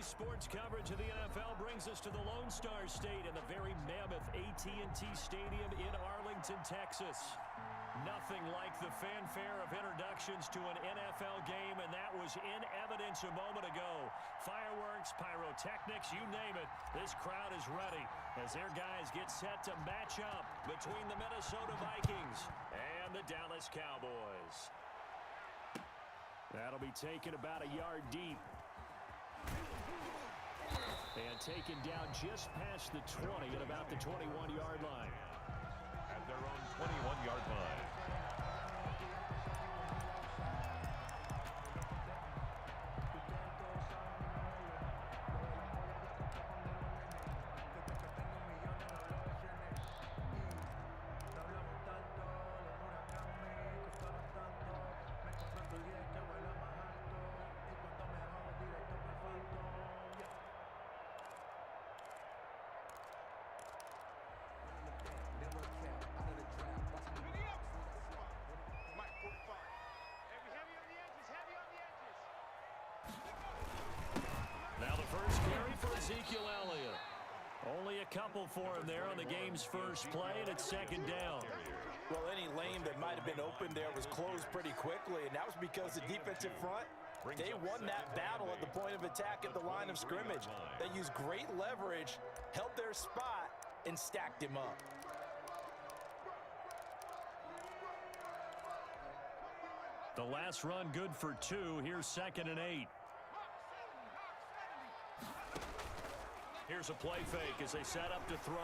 Sports coverage of the NFL brings us to the Lone Star State in the very mammoth AT&T Stadium in Arlington, Texas. Nothing like the fanfare of introductions to an NFL game, and that was in evidence a moment ago. Fireworks, pyrotechnics, you name it. This crowd is ready as their guys get set to match up between the Minnesota Vikings and the Dallas Cowboys. That'll be taken about a yard deep. And taken down just past the 20 at about the 21-yard line. At their own 21-yard line. Now the first carry for Ezekiel Elliott. Only a couple for him there on the game's first play, and it's second down. Well, any lane that might have been open there was closed pretty quickly, and that was because the defensive front, they won that battle at the point of attack at the line of scrimmage. They used great leverage, held their spot, and stacked him up. The last run good for 2. Here's 2nd and 8. Here's a play fake as they set up to throw.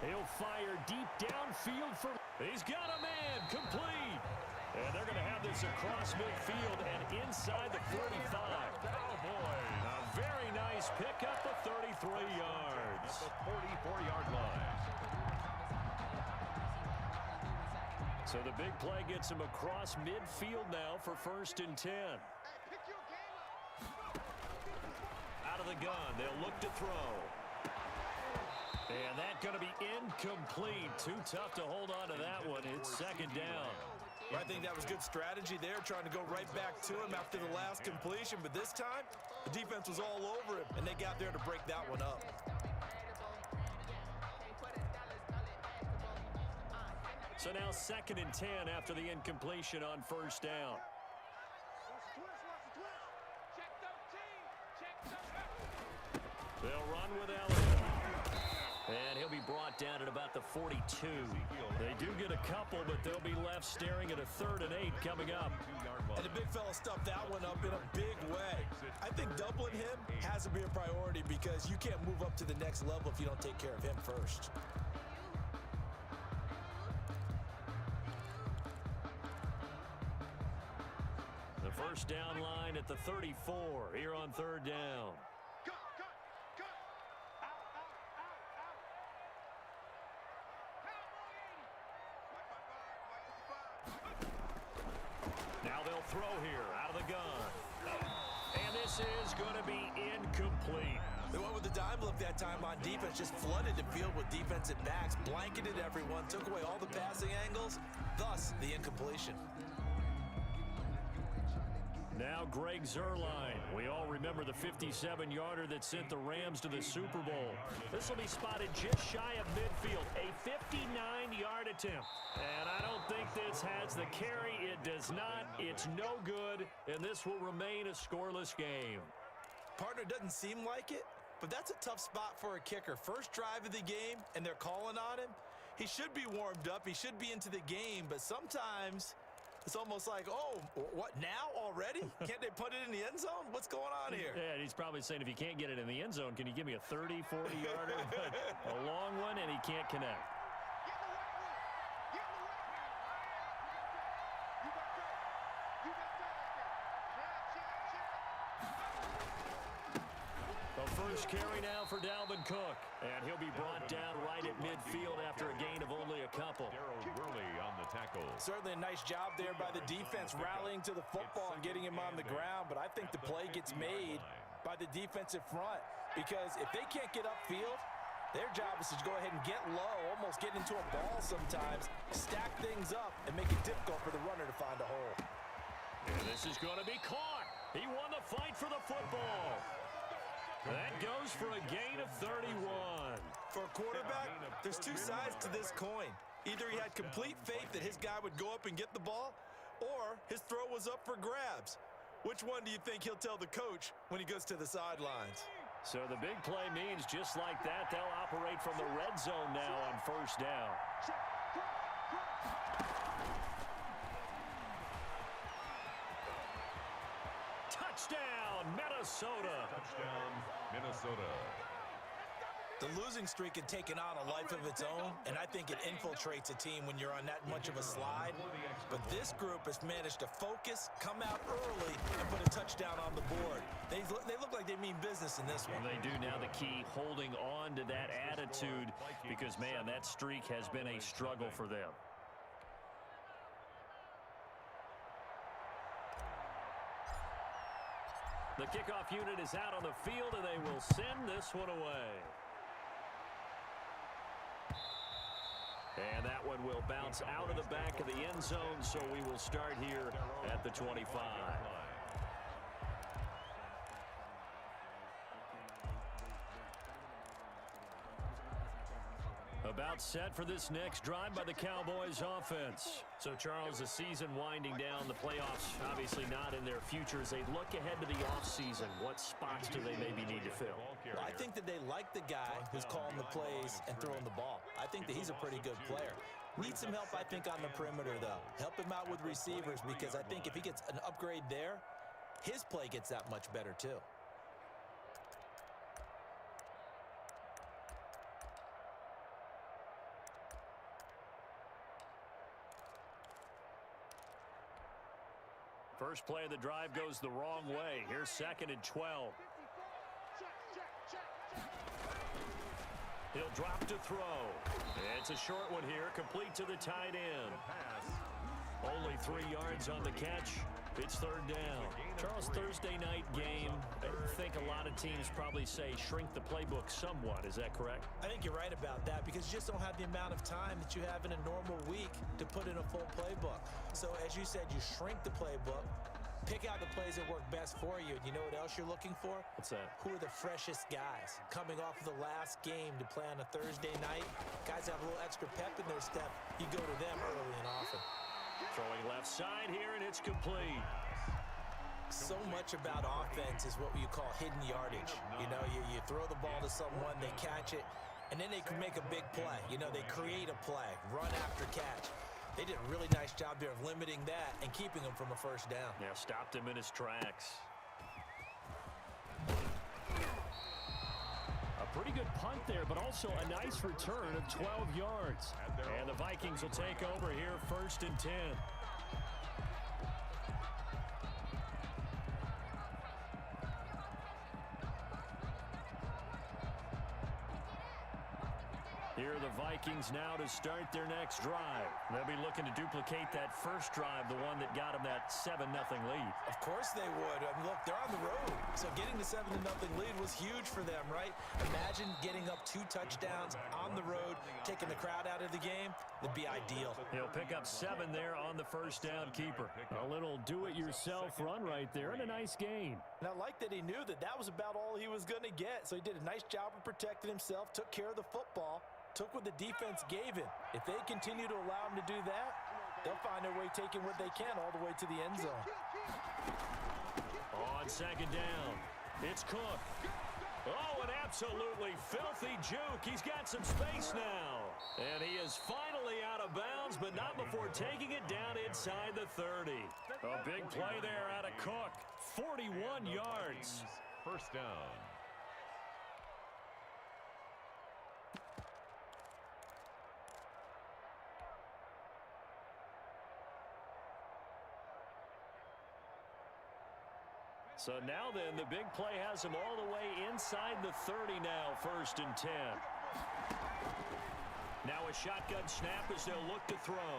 He'll fire deep downfield for... He's got a man, complete. And they're going to have this across midfield and inside the 45. Oh, boy. A very nice pickup of 33 yards. At the 44-yard line. So the big play gets him across midfield now for 1st and 10. Out of the gun, they'll look to throw. And that's going to be incomplete. Too tough to hold on to that one. It's 2nd down. Well, I think that was good strategy there, trying to go right back to him after the last completion. But this time, the defense was all over him, and they got there to break that one up. So now 2nd and 10 after the incompletion on 1st down. They'll run with Elliott. And he'll be brought down at about the 42. They do get a couple, but they'll be left staring at a 3rd and 8 coming up. And the big fella stuffed that one up in a big way. I think doubling him has to be a priority because you can't move up to the next level if you don't take care of him first. The first down line at the 34 here on 3rd down. Now they'll throw here out of the gun. And this is going to be incomplete. They went with the dime look that time on defense, just flooded the field with defensive backs, blanketed everyone, took away all the passing angles, thus the incompletion. Now Greg Zuerlein. We all remember the 57-yarder that sent the Rams to the Super Bowl. This will be spotted just shy of midfield. A 59-yard attempt. And I don't think this has the carry. It does not. It's no good. And this will remain a scoreless game. Partner, doesn't seem like it, but that's a tough spot for a kicker. First drive of the game, and they're calling on him. He should be warmed up. He should be into the game, but sometimes it's almost like, oh, what, now already? Can't they put it in the end zone? What's going on here? Yeah, he's probably saying, if you can't get it in the end zone, can you give me a 30, 40-yarder? A long one, and he can't connect. The first carry now for Dalvin Cook. And he'll be brought down right at midfield after a gain of only a couple. On the tackle. Certainly a nice job there by the defense rallying to the football and getting him on the ground, but I think the play gets made by the defensive front because if they can't get upfield, their job is to go ahead and get low, almost get into a ball sometimes, stack things up, and make it difficult for the runner to find a hole. And this is going to be caught. He won the fight for the football. That goes for a gain of 31. For a quarterback, there's two sides to this coin. Either he had complete faith that his guy would go up and get the ball, or his throw was up for grabs. Which one do you think he'll tell the coach when he goes to the sidelines? So the big play means just like that, they'll operate from the red zone now on first down. Touchdown, Minnesota. Touchdown, Minnesota. The losing streak had taken on a life of its own, and I think it infiltrates a team when you're on that much of a slide. But this group has managed to focus, come out early, and put a touchdown on the board. They look like they mean business in this one. Well, they do now. The key, holding on to that attitude, because, man, that streak has been a struggle for them. The kickoff unit is out on the field, and they will send this one away. And that one will bounce out of the back of the end zone, so we will start here at the 25. About set for this next drive by the Cowboys offense. So, Charles, the season winding down, the playoffs obviously not in their future. As they look ahead to the offseason, what spots do they maybe need to fill? Well, I think that they like the guy who's calling the plays and throwing the ball. I think that he's a pretty good player. Needs some help, I think, on the perimeter, though. Help him out with receivers, because I think if he gets an upgrade there, his play gets that much better, too. First play of the drive goes the wrong way. Here's 2nd and 12. He'll drop to throw. It's a short one here, complete to the tight end. Only 3 yards on the catch. It's 3rd down. Charles, Thursday night game, I think a lot of teams probably say shrink the playbook somewhat. Is that correct? I think you're right about that, because you just don't have the amount of time that you have in a normal week to put in a full playbook. So, as you said, you shrink the playbook, pick out the plays that work best for you. And you know what else you're looking for? What's that? Who are the freshest guys coming off of the last game to play on a Thursday night? Guys have a little extra pep in their step. You go to them early and often. Throwing left side here, and it's complete. So much about offense is what you call hidden yardage. You know, you throw the ball to someone, they catch it, and then they can make a big play. You know, they create a play, run after catch. They did a really nice job there of limiting that and keeping him from a first down. Yeah, stopped him in his tracks. A pretty good punt there, but also a nice return of 12 yards. And the Vikings will take over here, 1st and 10. Here are the Vikings now to start their next drive. They'll be looking to duplicate that first drive, the one that got them that 7-0 lead. Of course they would. I mean, look, they're on the road. So getting the 7-0 lead was huge for them, right? Imagine getting up 2 touchdowns on the road, taking the crowd out of the game. Would be ideal. He'll pick up 7 there on the first down keeper. A little do-it-yourself run right there and a nice gain. And I like that he knew that that was about all he was going to get. So he did a nice job of protecting himself, took care of the football, took what the defense gave him. If they continue to allow him to do that, they'll find their way taking what they can all the way to the end zone. On 2nd down, it's Cook. Oh, an absolutely filthy juke. He's got some space now. And he is finally out of bounds, but not before taking it down inside the 30. A big play there out of Cook. 41 yards. First down. So now then, the big play has him all the way inside the 30 now, 1st and 10. Now a shotgun snap as they'll look to throw.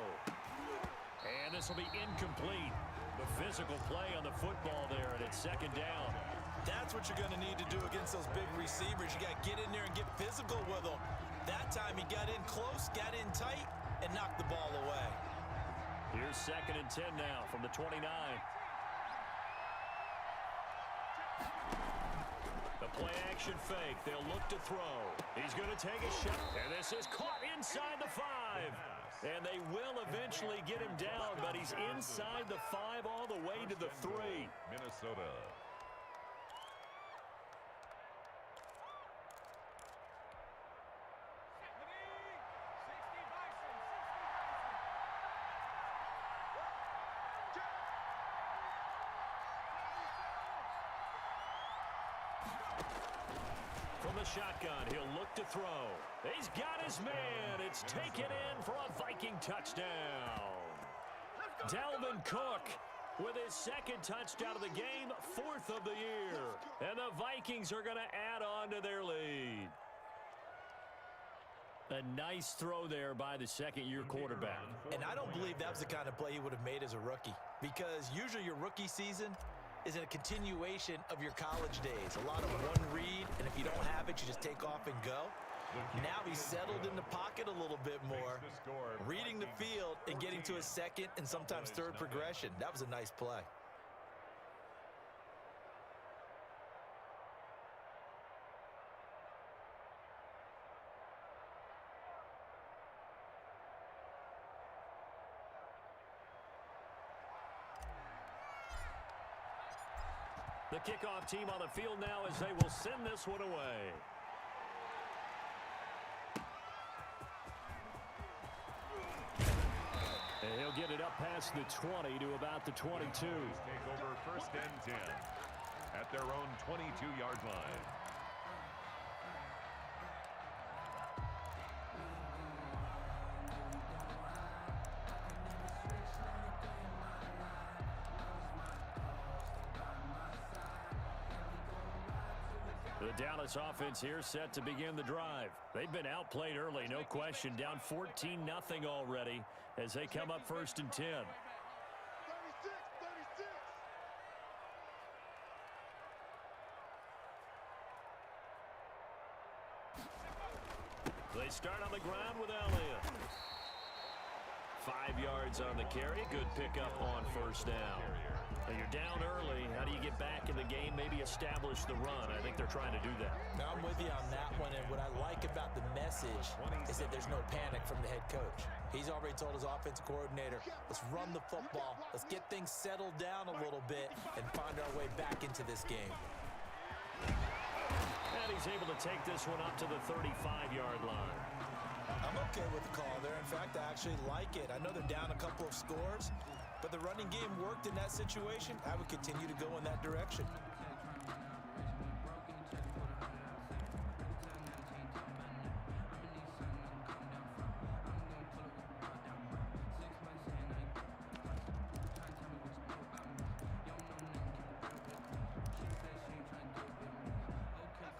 And this will be incomplete. The physical play on the football there, and it's 2nd down. That's what you're going to need to do against those big receivers. You got to get in there and get physical with them. That time he got in close, got in tight, and knocked the ball away. Here's 2nd and 10 now from the 29. The play action fake. They'll look to throw. He's going to take a shot. And this is caught inside the 5. And they will eventually get him down, but he's inside the 5 all the way to the 3. Minnesota. From the shotgun, he'll look to throw. He's got his man. It's taken in for a Viking touchdown. Dalvin Cook with his second touchdown of the game, 4th of the year. And the Vikings are going to add on to their lead. A nice throw there by the second-year quarterback. And I don't believe that was the kind of play he would have made as a rookie, because usually your rookie season is a continuation of your college days. A lot of one read, and if you don't have it, you just take off and go. Now he's settled in the pocket a little bit more, reading the field and getting to a second and sometimes third progression. That was a nice play. The kickoff team on the field now as they will send this one away. And he'll get it up past the 20 to about the 22. Take over 1st and 10 at their own 22-yard line. The Dallas offense here set to begin the drive. They've been outplayed early, no question. Down 14-0 already as they come up 1st and 10. They start on the ground with Elliott. 5 yards on the carry. Good pickup on 1st down. Now you're down early. How do you get back in the game? Maybe establish the run. I think they're trying to do that. Now I'm with you on that one, and what I like about the message is that there's no panic from the head coach. He's already told his offensive coordinator, let's run the football, let's get things settled down a little bit and find our way back into this game. And he's able to take this one up to the 35-yard line. I'm okay with the call there. In fact, I actually like it. I know they're down a couple of scores, but the running game worked in that situation. I would continue to go in that direction.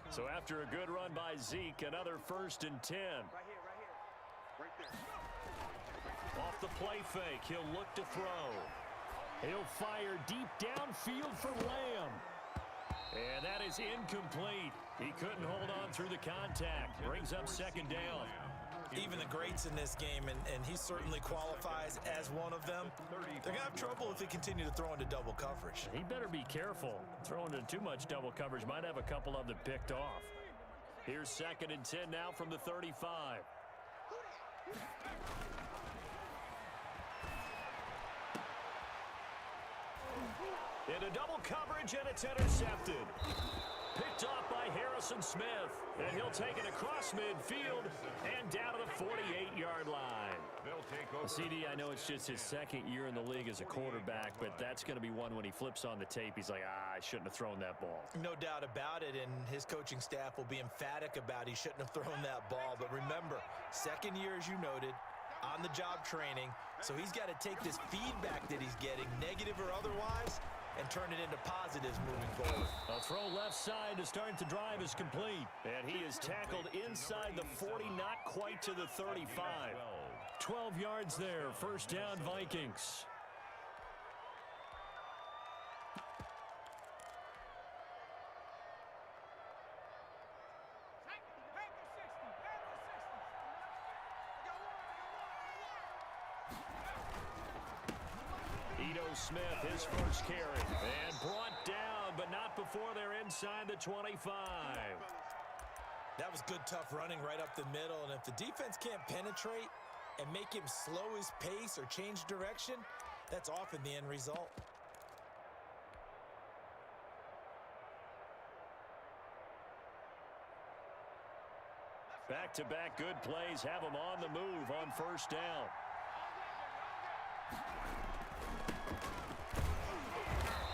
So after a good run by Zeke, another 1st and 10. Off the play fake, he'll look to throw. He'll fire deep downfield for Lamb. And that is incomplete. He couldn't hold on through the contact. Brings up 2nd down. Even the greats in this game, and he certainly qualifies as one of them, they're going to have trouble if they continue to throw into double coverage. He better be careful. Throwing into too much double coverage might have a couple of them picked off. Here's 2nd and 10 now from the 35. Into double coverage, and it's intercepted. Picked off by Harrison Smith. And he'll take it across midfield and down to the 48-yard line. They'll take over. CD, I know it's just his 2nd year in the league as a quarterback, but that's going to be one when he flips on the tape, he's like, I shouldn't have thrown that ball. No doubt about it, and his coaching staff will be emphatic about he shouldn't have thrown that ball. But remember, 2nd year, as you noted, on-the-job training, so he's got to take this feedback that he's getting, negative or otherwise, and turn it into positives moving forward. A throw left side to start the drive is complete. And he is tackled inside the 40, not quite to the 35. 12 yards there, 1st down Vikings. Smith, his first carry, and brought down but not before they're inside the 25. That was good, tough running right up the middle, and if the defense can't penetrate and make him slow his pace or change direction, that's often the end result. Back-to-back good plays have them on the move on first down.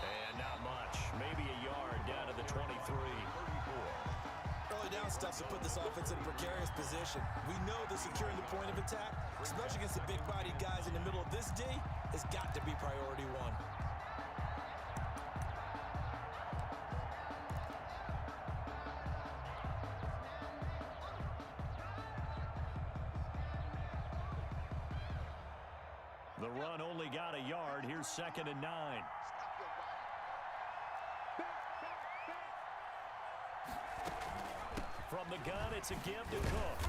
And not much. Maybe a yard down to the 23. Early down stuff to put this offense in a precarious position. We know that securing the point of attack, especially against the big-bodied guys in the middle of this D, has got to be priority one. The run only got a yard. Here's 2nd and 9. From the gun, it's a give to Cook.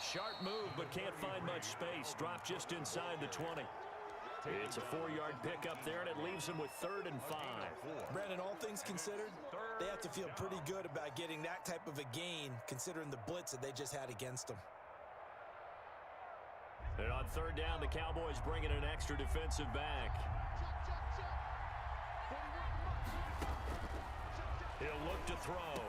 Sharp move, but can't find much space. Dropped just inside the 20. It's a 4-yard pickup there, and it leaves him with 3rd and 5. Brandon, all things considered, they have to feel pretty good about getting that type of a gain, considering the blitz that they just had against them. And on 3rd down, the Cowboys bring in an extra defensive back. He'll look to throw.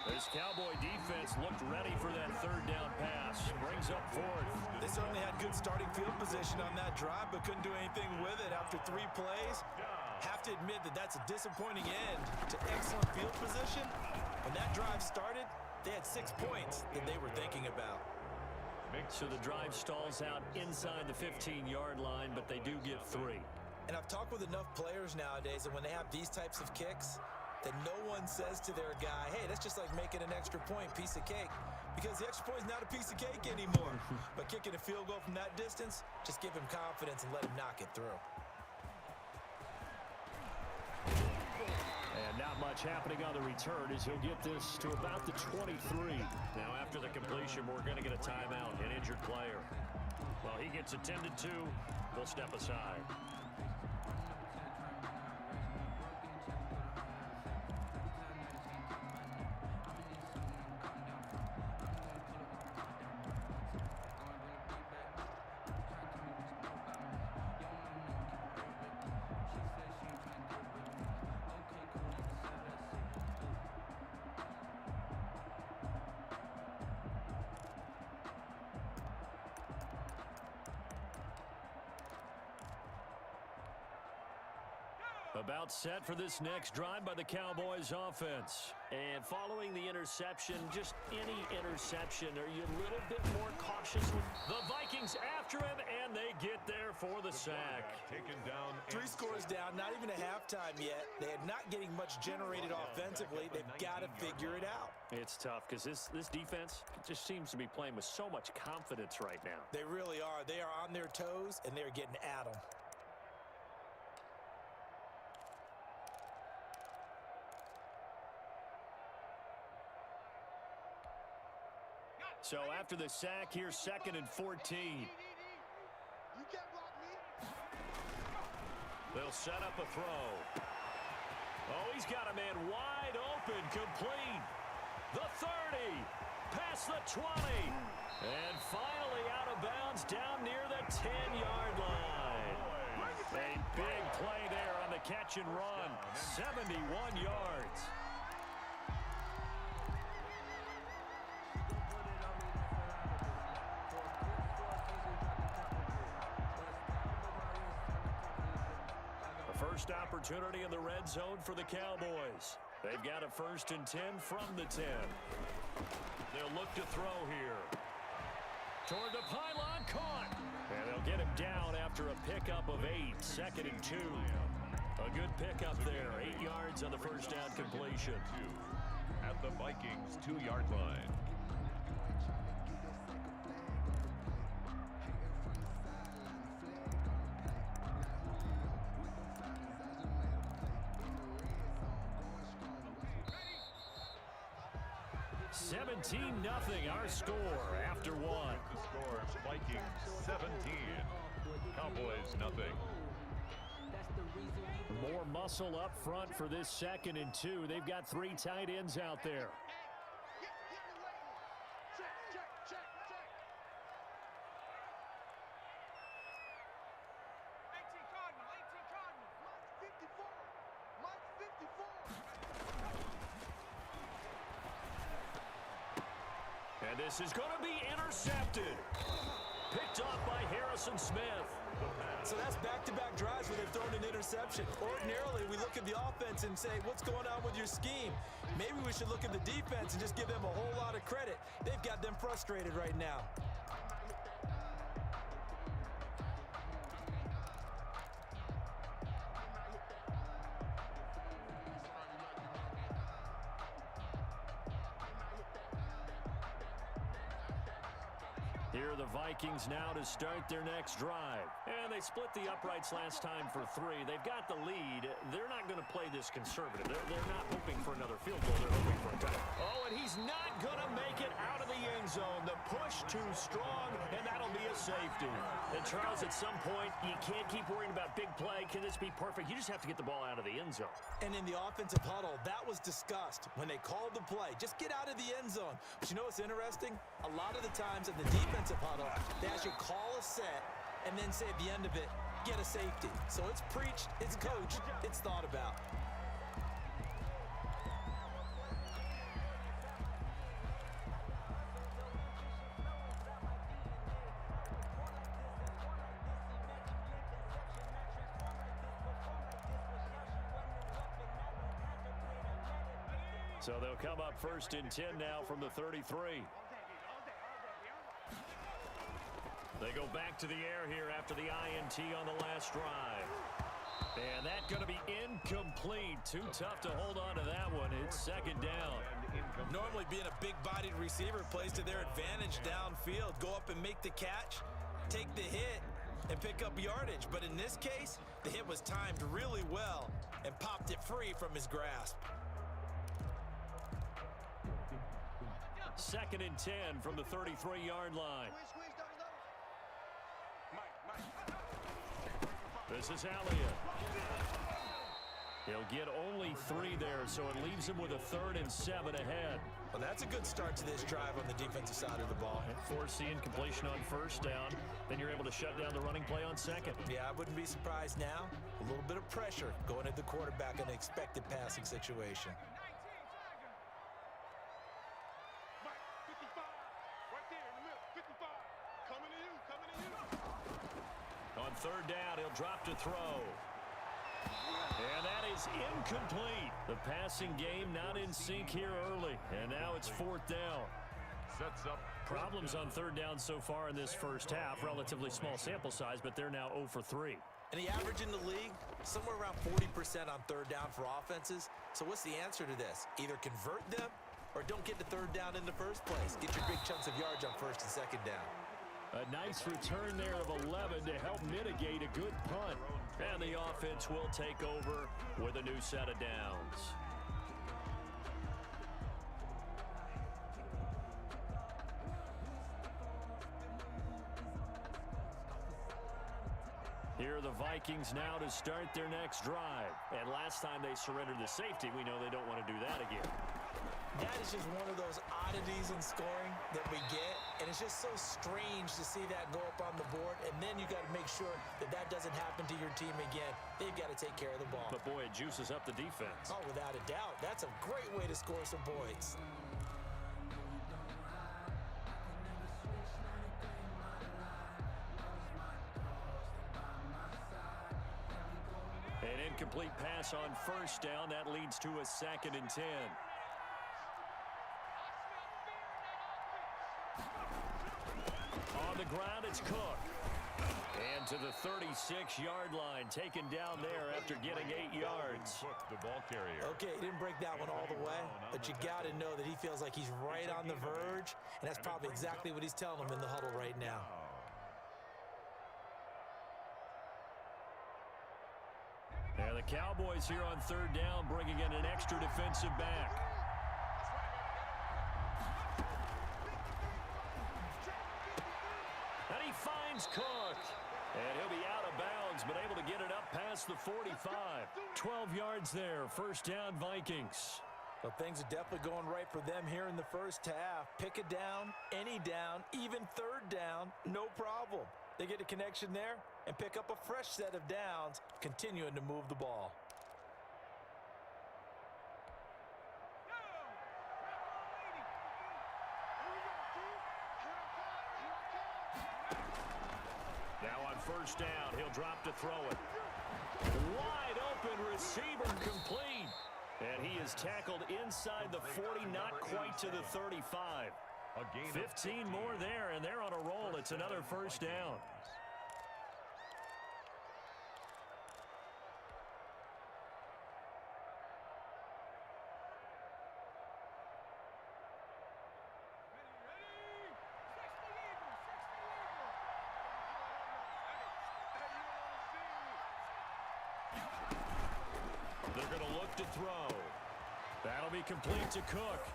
This Cowboy defense looked ready for that 3rd down pass. Brings up 4th. They certainly had good starting field position on that drive, but couldn't do anything with it after 3 plays. Have to admit that that's a disappointing end to excellent field position. When that drive started, they had 6 points that they were thinking about. So the drive stalls out inside the 15-yard line, but they do get 3. And I've talked with enough players nowadays that when they have these types of kicks, that no one says to their guy, hey, that's just like making an extra point, piece of cake. Because the extra point is not a piece of cake anymore. But kicking a field goal from that distance, just give him confidence and let him knock it through. And not much happening on the return as he'll get this to about the 23. Now after the completion, we're going to get a timeout, an injured player. Well, he gets attended to. We'll step aside. About set for this next drive by the Cowboys offense. And following the interception, just any interception, are you a little bit more cautious? The Vikings after him, and they get there for the sack. Taken down. 3 scores down, not even a halftime yet. They are not getting much generated offensively. They've got to figure it out. It's tough because this defense just seems to be playing with so much confidence right now. They really are. They are on their toes, and they're getting at them. So after the sack, here's 2nd and 14. They'll set up a throw. Oh, he's got a man wide open, complete. The 30, past the 20, and finally out of bounds down near the 10-yard line. A big play there on the catch and run, 71 yards. First opportunity in the red zone for the Cowboys. They've got a 1st and 10 from the 10. They'll look to throw here. Toward the pylon, caught. And they'll get him down after a pickup of 8. 2nd and 2. A good pickup there. 8 yards on the first down completion. At the Vikings 2-yard line. Nothing. Our score after 1. The score, Vikings 17, Cowboys nothing. More muscle up front for this 2nd and 2. They've got 3 tight ends out there. And this is going to be intercepted. Picked off by Harrison Smith. So that's back-to-back drives where they've thrown an interception. Ordinarily, we look at the offense and say, what's going on with your scheme? Maybe we should look at the defense and just give them a whole lot of credit. They've got them frustrated right now. Here are the Vikings now to start their next drive. And they split the uprights last time for 3. They've got the lead. They're not going to play this conservative. They're not hoping for another field goal. They're hoping for a touchdown. Oh, and he's not going to make it out of the end zone. The push too strong, and that'll be a safety. And Charles, at some point, you can't keep worrying about big play. Can this be perfect? You just have to get the ball out of the end zone. And in the offensive huddle, that was discussed when they called the play. Just get out of the end zone. But you know what's interesting? A lot of the times in the defensive huddle, they actually call a set and then say at the end of it, get a safety. So it's preached, it's coached, it's thought about. So they'll come up 1st and 10 now from the 33. They go back to the air here after the INT on the last drive. And that's going to be incomplete. Too tough to hold on to that one. It's 2nd down. Normally being a big-bodied receiver plays to their advantage downfield. Go up and make the catch, take the hit, and pick up yardage. But in this case, the hit was timed really well and popped it free from his grasp. 2nd and 10 from the 33-yard line. This is Elliott. He'll get only 3 there, so it leaves him with a 3rd and 7 ahead. Well, that's a good start to this drive on the defensive side of the ball. Force the incompletion on 1st down. Then you're able to shut down the running play on 2nd. Yeah, I wouldn't be surprised now. A little bit of pressure going at the quarterback in an expected passing situation. On 3rd down, he'll drop to throw. And that is incomplete. The passing game not in sync here early. And now it's 4th down. Sets up problems on 3rd down so far in this first half. Relatively small sample size, but they're now 0 for 3. And the average in the league, somewhere around 40% on 3rd down for offenses. So what's the answer to this? Either convert them or don't get the 3rd down in the first place. Get your big chunks of yards on 1st and 2nd down. A nice return there of 11 to help mitigate a good punt. And the offense will take over with a new set of downs. Here are the Vikings now to start their next drive. And last time they surrendered the safety, we know they don't want to do that again. That is just one of those oddities in scoring that we get, and it's just so strange to see that go up on the board, and then you got to make sure that that doesn't happen to your team again. They've got to take care of the ball. But, boy, it juices up the defense. Oh, without a doubt. That's a great way to score some points. An incomplete pass on 1st down. That leads to a 2nd and 10. On the ground, it's Cook. And to the 36-yard line, taken down there after getting 8 yards. Cook, the ball carrier. Okay, he didn't break that one all the way, but you got to know that he feels like he's right on the verge, and that's probably exactly what he's telling him in the huddle right now. And the Cowboys here on 3rd down, bringing in an extra defensive back. And he finds Cook. And he'll be out of bounds, but able to get it up past the 45. 12 yards there, first down Vikings. Well, things are definitely going right for them here in the first half. Pick a down, any down, even third down, no problem. They get a connection there and pick up a fresh set of downs, continuing to move the ball. Now on first down, he'll drop to throw it. Wide open receiver, complete. And he is tackled inside the 40, not quite to the 35. 15 more there, and they're on a roll. It's another first down. They're going to look to throw. That'll be complete to Cook.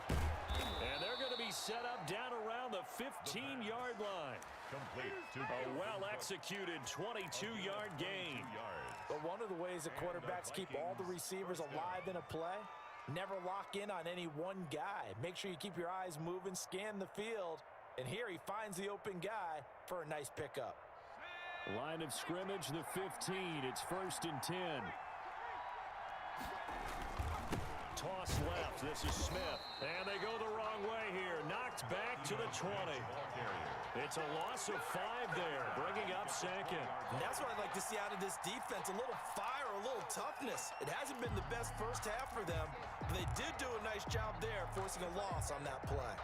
And they're going to be set up down around the 15-yard line. Complete to A well-executed 22-yard gain. But one of the ways that quarterbacks keep all the receivers alive in a play, never lock in on any one guy. Make sure you keep your eyes moving, scan the field. And here he finds the open guy for a nice pickup. Line of scrimmage, the 15. It's first and 10. Toss left. This is Smith. And they go the wrong way here. Knocked back to the 20. It's a loss of 5 there, bringing up second. And that's what I'd like to see out of this defense. A little fire, a little toughness. It hasn't been the best first half for them, but they did do a nice job there, forcing a loss on that play.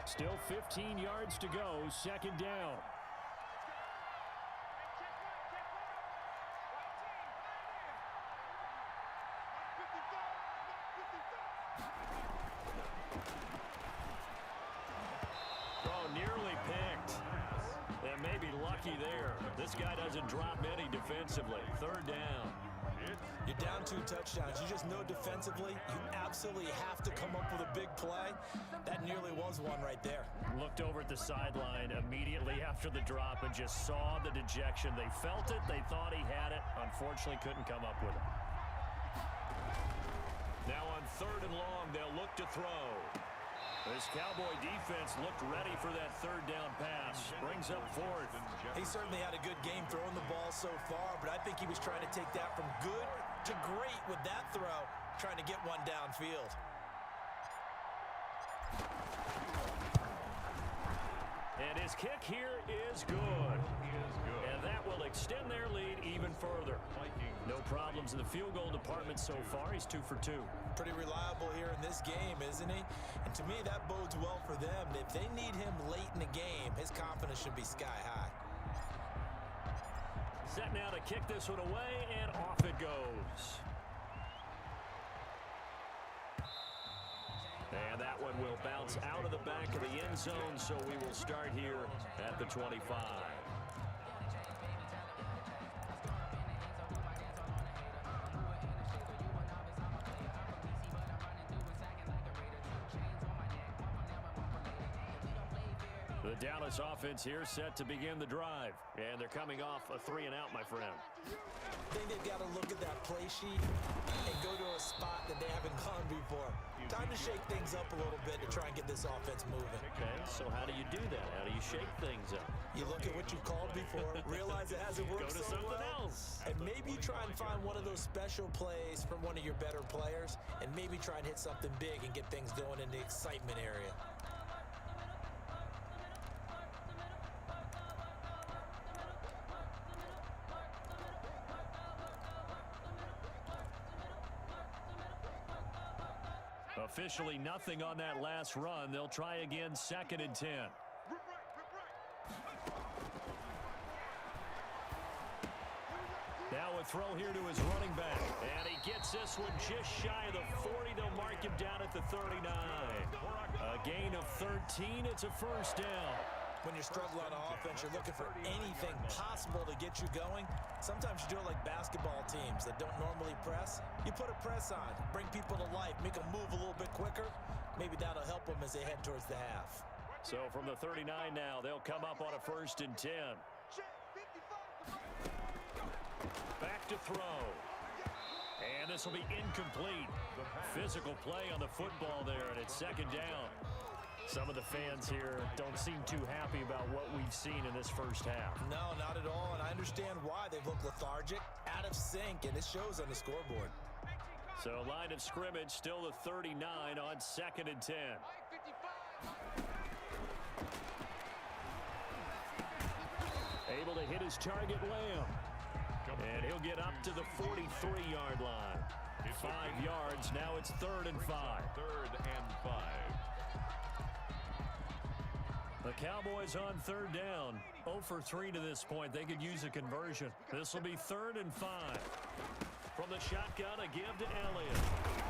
Still 15 yards to go, second down. Oh, nearly picked. And maybe lucky there. This guy doesn't drop many defensively. Third down. You're down 2 touchdowns. You just know defensively, you absolutely have to come up with a big play. That nearly was one right there. Looked over at the sideline immediately after the drop and just saw the dejection. They felt it. They thought he had it. Unfortunately, couldn't come up with it. Now on third and long, they'll look to throw. This Cowboy defense looked ready for that third down pass. Brings up fourth. He certainly had a good game throwing the ball so far, but I think he was trying to take that from good to great with that throw, trying to get one downfield. And his kick here is good. And that will extend their lead even further. No problems in the field goal department so far. He's 2 for 2. Pretty reliable here in this game, isn't he? And to me, that bodes well for them. If they need him late in the game, his confidence should be sky high. Set now to kick this one away, and off it goes. And that one will bounce out of the back of the end zone, so we will start here at the 25. The Dallas offense here set to begin the drive. And they're coming off a 3 and out, my friend. I think they've got to look at that play sheet and go to a spot that they haven't gone before. Time to shake things up a little bit to try and get this offense moving. Okay, so how do you do that? How do you shake things up? You look at what you've called before, realize it hasn't worked Go to so something well, else. and maybe try and find one of those special plays from one of your better players, and maybe try and hit something big and get things going in the excitement area. Officially nothing on that last run. They'll try again, second and 10. Now a throw here to his running back. And he gets this one just shy of the 40. They'll mark him down at the 39. A gain of 13. It's a first down. When you're struggling on offense, you're looking for anything possible to get you going. Sometimes you do it like basketball teams that don't normally press. You put a press on, bring people to life, make them move a little bit quicker. Maybe that'll help them as they head towards the half. So from the 39 now, they'll come up on a 1st and 10. Back to throw. And this will be incomplete. Physical play on the football there, and it's 2nd down. Some of the fans here don't seem too happy about what we've seen in this first half. No, not at all, and I understand why. They've looked lethargic, out of sync, and it shows on the scoreboard. So line of scrimmage still the 39 on 2nd and 10. Able to hit his target, Lamb. And he'll get up to the 43-yard line. 5 yards, now it's 3rd and 5. 3rd and 5. The Cowboys on 3rd down. 0 for 3 to this point. They could use a conversion. This will be 3rd and 5. From the shotgun, a give to Elliott.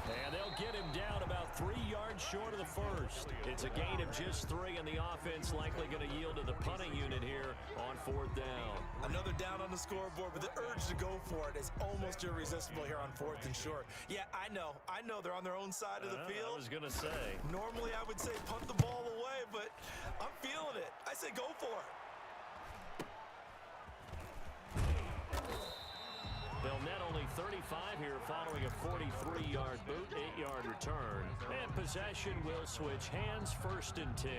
And they'll get him down about 3 yards short of the first. It's a gain of just 3, and the offense likely going to yield to the punting unit here on 4th down. Another down on the scoreboard, but the urge to go for it is almost irresistible here on 4th and short. Yeah, I know they're on their own side of the field. I was going to say. Normally I would say punt the ball away, but I'm feeling it. I say go for it. They'll net only 35 here following a 43-yard boot, 8-yard return. And possession will switch hands, 1st and 10.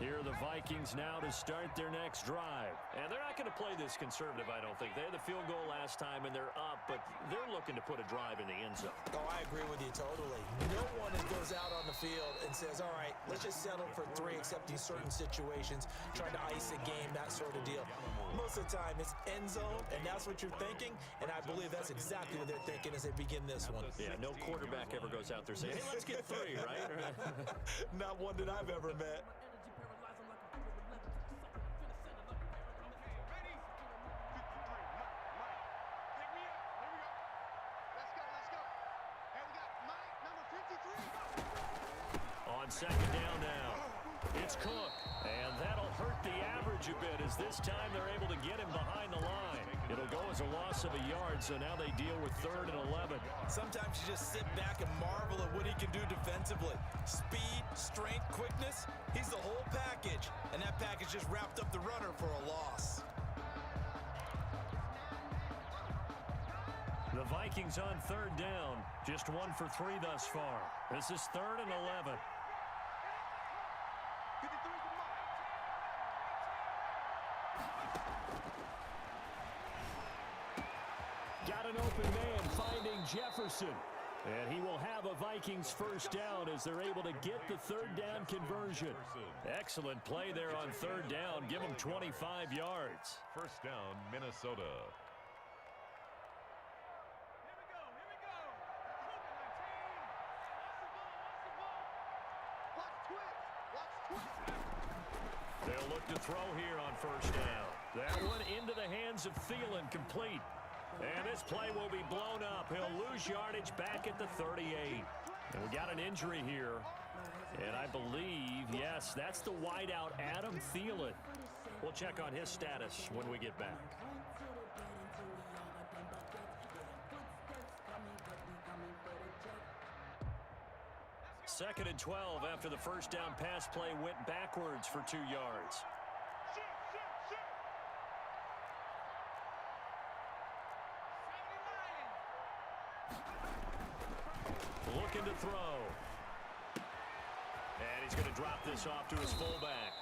Here are the Vikings now to start their next drive. And they're not going to play this conservative, I don't think. They had the field goal last time, and they're up, but they're looking to put a drive in the end zone. Oh, I agree with you totally. No one goes out on the field and says, all right, let's just settle for 3, except in certain situations, trying to ice a game, that sort of deal. Most of the time, it's end zone, and that's what you're thinking, and I believe that's exactly what they're thinking as they begin this one. Yeah, no quarterback ever goes out there saying, hey, let's get 3, right? Not one that I've ever met. On 2nd down now, it's Cook, and that'll hurt the average a bit as this time they're able to get him behind the line. It'll go as a loss of a yard, so now they deal with 3rd and 11. Sometimes you just sit back and marvel at what he can do defensively. Speed, strength, quickness, he's the whole package, and that package just wrapped up the runner for a loss. The Vikings on 3rd down, just 1 for 3 thus far. This is 3rd and 11. Got an open man finding Jefferson. And he will have a Vikings 1st down as they're able to get the 3rd down conversion. Excellent play there on 3rd down. Give them 25 yards. 1st down, Minnesota. They'll look to throw here on 1st down. That one into the hands of Thielen, complete. And this play will be blown up. He'll lose yardage back at the 38. And we got an injury here. And I believe, yes, that's the wideout, Adam Thielen. We'll check on his status when we get back. Second and 12 after the 1st down pass play went backwards for 2 yards. Looking to throw. And he's going to drop this off to his fullback.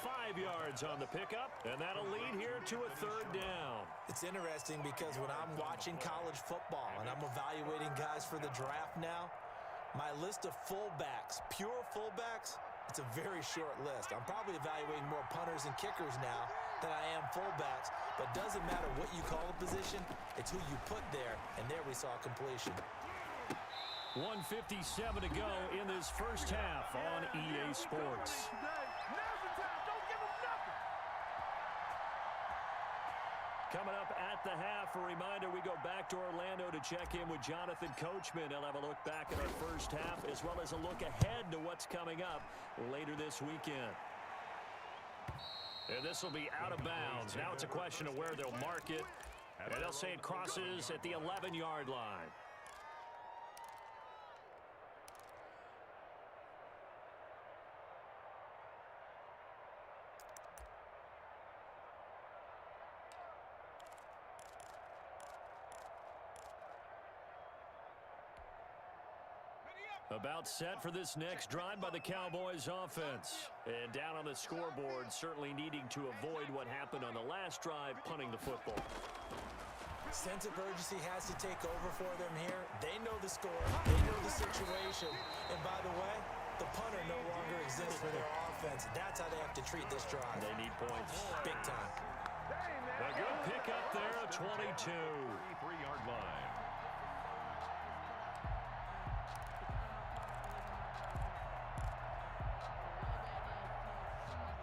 5 yards on the pickup, and that'll lead here to a 3rd down. It's interesting because when I'm watching college football and I'm evaluating guys for the draft now, my list of fullbacks, pure fullbacks, it's a very short list. I'm probably evaluating more punters and kickers now than I am fullbacks, but it doesn't matter what you call a position, it's who you put there, and there we saw completion. 1:57 to go in this first half on EA Sports. Coming up at the half, a reminder, we go back to Orlando to check in with Jonathan Coachman. He'll have a look back at our first half as well as a look ahead to what's coming up later this weekend. And this will be out of bounds. Now it's a question of where they'll mark it. And they'll say it crosses at the 11-yard line. About set for this next drive by the Cowboys offense. And down on the scoreboard, certainly needing to avoid what happened on the last drive, punting the football. Sense of urgency has to take over for them here. They know the score. They know the situation. And by the way, the punter no longer exists for their offense. That's how they have to treat this drive. They need points. Big time. A good pick up there at 22. 3-yard line.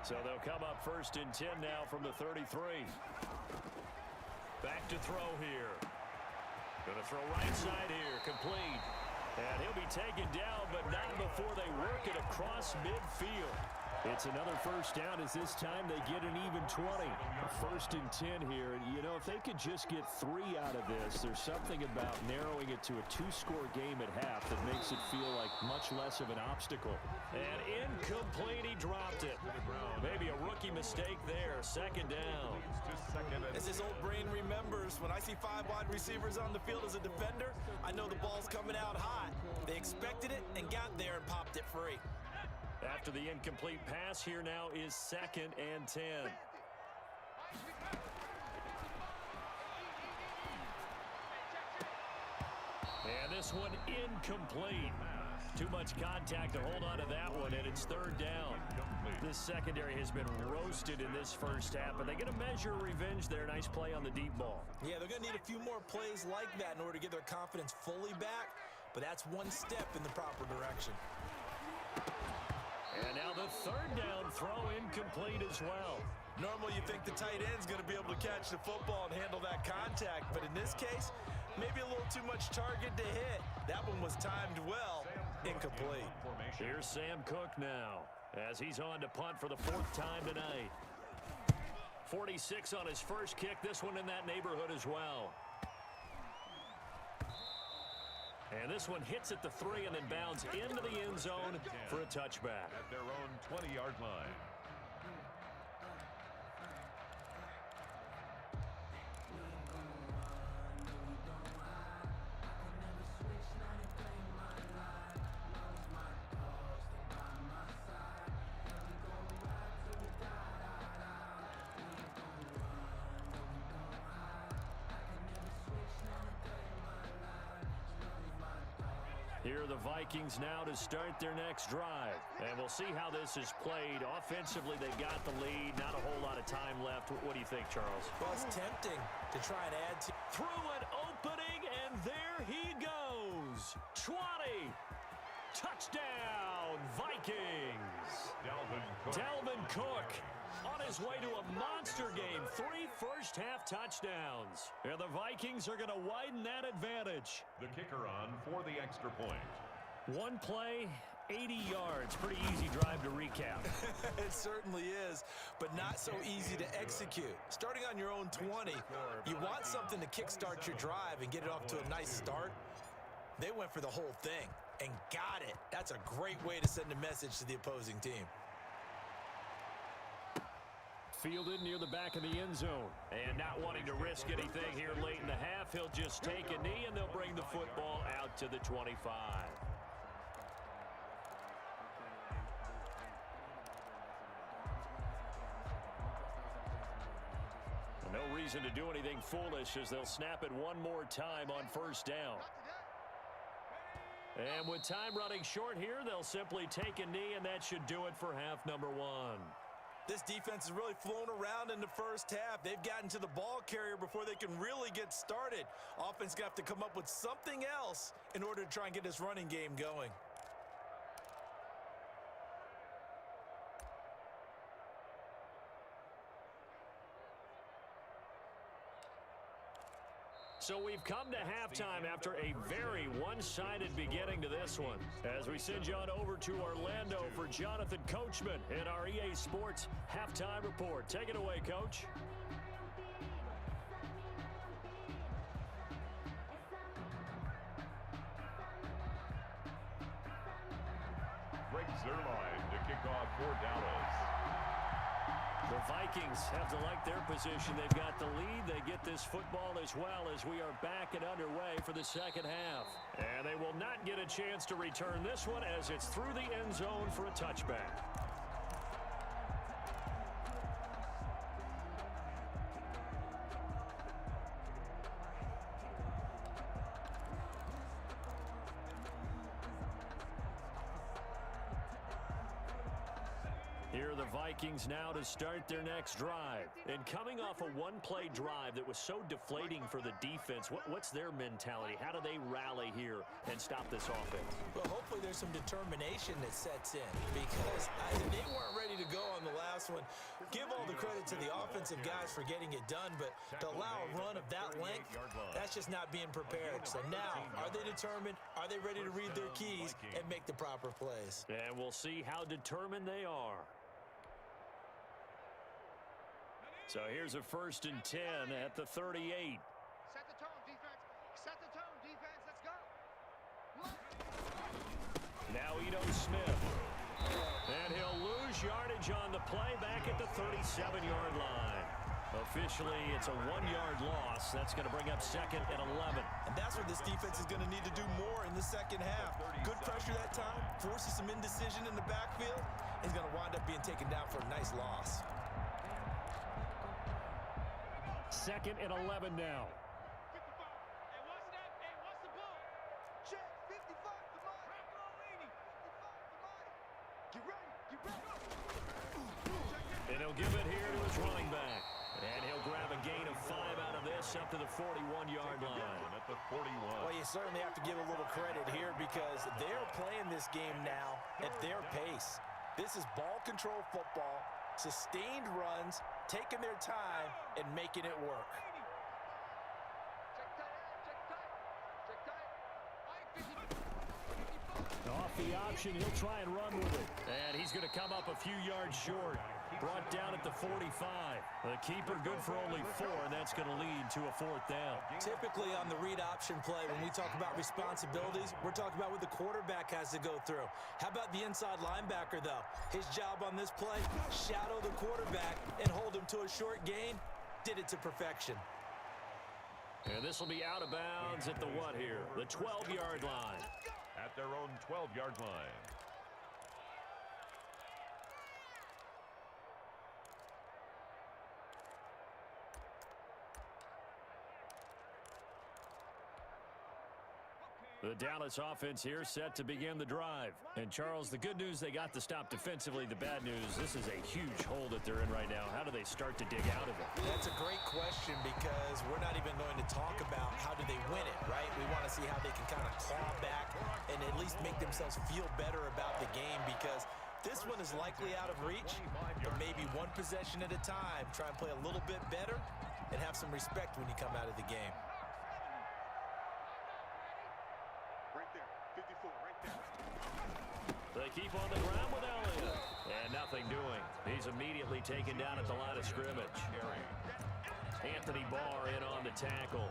So they'll come up first and 10 now from the 33. Back to throw here. Going to throw right side here, complete. And he'll be taken down, but not before they work it across midfield. It's another first down as this time they get an even 20. First and 10 here. And, you know, if they could just get 3 out of this, there's something about narrowing it to a 2-score game at half that makes it feel like much less of an obstacle. And incomplete, he dropped it. Maybe a rookie mistake there. Second down. As his old brain remembers, when I see 5 wide receivers on the field as a defender, I know the ball's coming out hot. They expected it and got there and popped it free. After the incomplete pass, here now is second and 10. And this one incomplete. Too much contact to hold on to that one, and it's third down. This secondary has been roasted in this first half, but they're going to measure revenge there. Nice play on the deep ball. Yeah, they're going to need a few more plays like that in order to get their confidence fully back, but that's one step in the proper direction. And now the third down throw incomplete as well. Normally you think the tight end's going to be able to catch the football and handle that contact, but in this case, maybe a little too much target to hit. That one was timed well. Incomplete. Here's Sam Cook now as he's on to punt for the 4th time tonight. 46 on his first kick. This one in that neighborhood as well. And this one hits at the 3 and then bounds into the end zone for a touchback. At their own 20-yard line. Here are the Vikings now to start their next drive. And we'll see how this is played. Offensively, they've got the lead. Not a whole lot of time left. What do you think, Charles? Well, it's tempting to try and add to... Through an opening, and there he goes. 20. Touchdown, Vikings. Dalvin Cook on his way to a monster game. 3 first-half touchdowns. And the Vikings are going to widen that advantage. The kicker on for the extra point. One play, 80 yards. Pretty easy drive to recap. It certainly is, but not so easy to execute. Starting on your own 20, you want something to kickstart your drive and get it off to a nice start. They went for the whole thing and got it. That's a great way to send a message to the opposing team. Fielded near the back of the end zone. And not wanting to risk anything here late in the half, he'll just take a knee and they'll bring the football out to the 25. No reason to do anything foolish as they'll snap it one more time on first down. And with time running short here, they'll simply take a knee, and that should do it for half number 1. This defense has really flown around in the first half. They've gotten to the ball carrier before they can really get started. Offense going to have to come up with something else in order to try and get this running game going. So we've come to halftime after a very one-sided beginning to this one. As we send you on over to Orlando for Jonathan Coachman in our EA Sports Halftime Report. Take it away, Coach. Greg Zuerlein to kick off for Dallas. The Vikings have to like their position. They've got the lead. They get this football as well as we are back and underway for the second half. And they will not get a chance to return this one as it's through the end zone for a touchback. Here are the Vikings now to start their next drive. And coming off a one-play drive that was so deflating for the defense, what's their mentality? How do they rally here and stop this offense? Well, hopefully there's some determination that sets in because they weren't ready to go on the last one. Give all the credit to the offensive guys for getting it done, but to allow a run of that length, that's just not being prepared. So now, are they determined? Are they ready to read their keys and make the proper plays? And we'll see how determined they are. So here's a 1st and 10 at the 38. Set the tone, defense. Set the tone, defense. Let's go. Now Ito Smith. And he'll lose yardage on the play back at the 37-yard line. Officially, it's a 1-yard loss. That's going to bring up 2nd and 11. And that's what this defense is going to need to do more in the second half. Good pressure that time, forces some indecision in the backfield. He's going to wind up being taken down for a nice loss. 2nd and 11 now. Hey, what's that? Hey, what's the ball? Check. 55, come on. Crack on, lady. 55, come on. Get ready. Get ready. And he'll give it here to his running back. And he'll grab a gain of 5 out of this up to the 41-yard line. At the 41. Well, you certainly have to give a little credit here because they're playing this game now at their pace. This is ball control football, sustained runs, taking their time and making it work. Off the option, he'll try and run with it. And he's going to come up a few yards short. Brought down at the 45. The keeper good for only 4, and that's going to lead to a 4th down. Typically on the read option play, when we talk about responsibilities, we're talking about what the quarterback has to go through. How about the inside linebacker, though? His job on this play, shadow the quarterback and hold him to a short gain. Did it to perfection. And this will be out of bounds at the what here? The 12-yard line. At their own 12-yard line. The Dallas offense here set to begin the drive. And, Charles, the good news, they got the stop defensively. The bad news, this is a huge hole that they're in right now. How do they start to dig out of it? That's a great question because we're not even going to talk about how do they win it, right? We want to see how they can kind of claw back and at least make themselves feel better about the game because this one is likely out of reach, but maybe one possession at a time. Try and play a little bit better and have some respect when you come out of the game. They keep on the ground with Elliott. And nothing doing. He's immediately taken down at the line of scrimmage. Anthony Barr in on the tackle.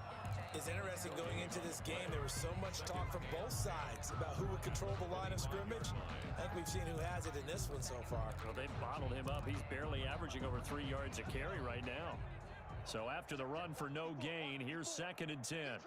It's interesting going into this game. There was so much talk from both sides about who would control the line of scrimmage. I think we've seen who has it in this one so far. Well, they've bottled him up. He's barely averaging over 3 yards a carry right now. So after the run for no gain, here's 2nd and 10.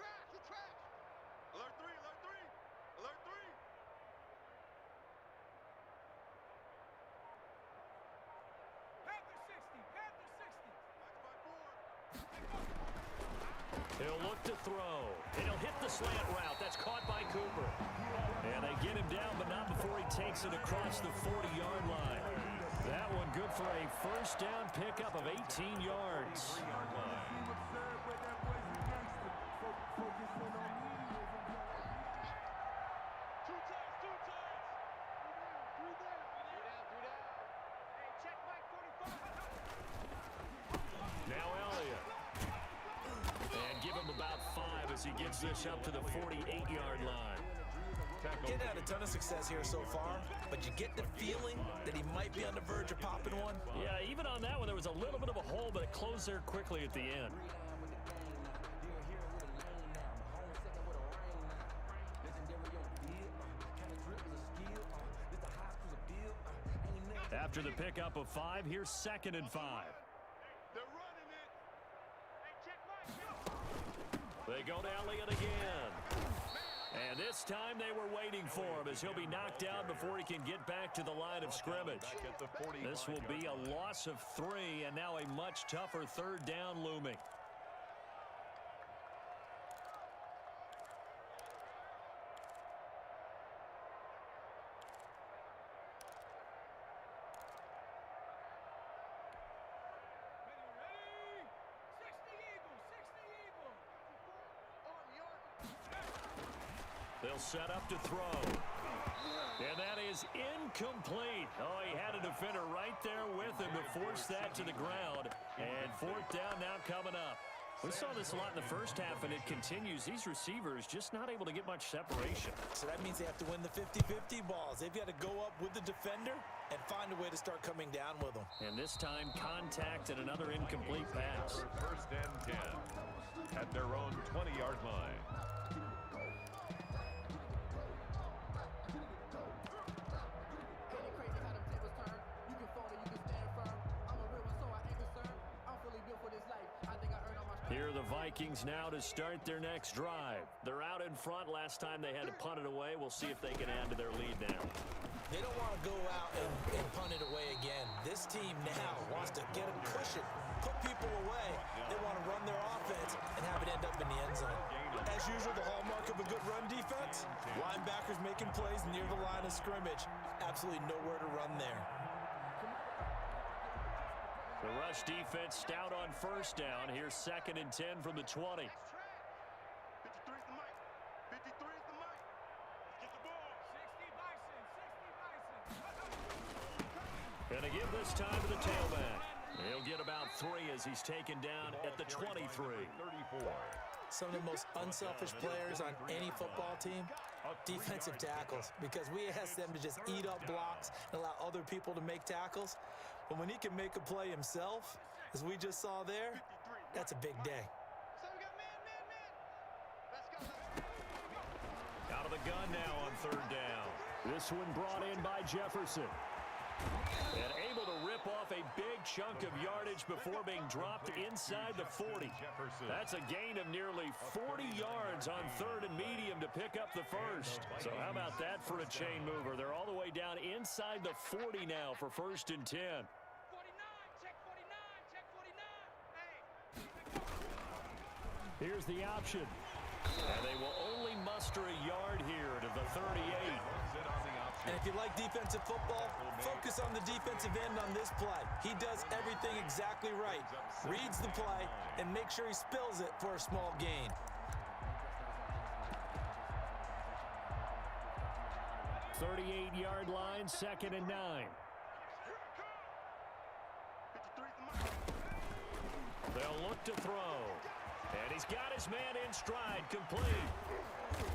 He'll look to throw, and he'll hit the slant route. That's caught by Cooper. And they get him down, but not before he takes it across the 40-yard line. That one good for a 1st down pickup of 18 yards. Now Elliott. And give him about 5 as he gets this up to the 48-yard line. Getting had a ton of success here so far, but you get the feeling that he might be on the verge of popping one. Yeah, even on that one, there was a little bit of a hole, but it closed there quickly at the end. After the pickup of 5, here's 2nd and 5. They're running it. Hey, check my They go to Elliott again. And this time they were waiting for him as he'll be knocked down before he can get back to the line of scrimmage. This will be a loss of 3, and now a much tougher 3rd down looming. They'll set up to throw. And that is incomplete. Oh, he had a defender right there with him to force that to the ground. And 4th down now coming up. We saw this a lot in the first half, and it continues. These receivers just not able to get much separation. So that means they have to win the 50-50 balls. They've got to go up with the defender and find a way to start coming down with them. And this time, contact and another incomplete pass. 1st and 10 at their own 20-yard line. Here are the Vikings now to start their next drive. They're out in front. Last time they had to punt it away. We'll see if they can add to their lead now. They don't want to go out and punt it away again. This team now wants to get a cushion, put people away. They want to run their offense and have it end up in the end zone. As usual, the hallmark of a good run defense, linebackers making plays near the line of scrimmage. Absolutely nowhere to run there. The rush defense stout on 1st down. Here's 2nd and 10 from the 20. 53's the mic. 53's the mic. Get the ball. 60 Bison. 60 Bison. Gonna give this time to the tailback. He'll get about 3 as he's taken down at the 23. 34. Some of the most unselfish players on any football team, defensive tackles, because we ask them to just eat up blocks and allow other people to make tackles. But when he can make a play himself, as we just saw there, that's a big day. So we got man. Let's go. Out of the gun now on 3rd down. This one brought in by Jefferson. And able to rip off a big chunk of yardage before being dropped inside the 40. That's a gain of nearly 40 yards on 3rd and medium to pick up the 1st. So how about that for a chain mover? They're all the way down inside the 40 now for 1st and 10. 49, check 49, check 49. Hey. Here's the option. And they will only muster a yard here to the 38. And if you like defensive football, focus on the defensive end on this play. He does everything exactly right. Reads the play and makes sure he spills it for a small gain. .38-yard line, 2nd and 9. They'll look to throw. And he's got his man in stride, complete.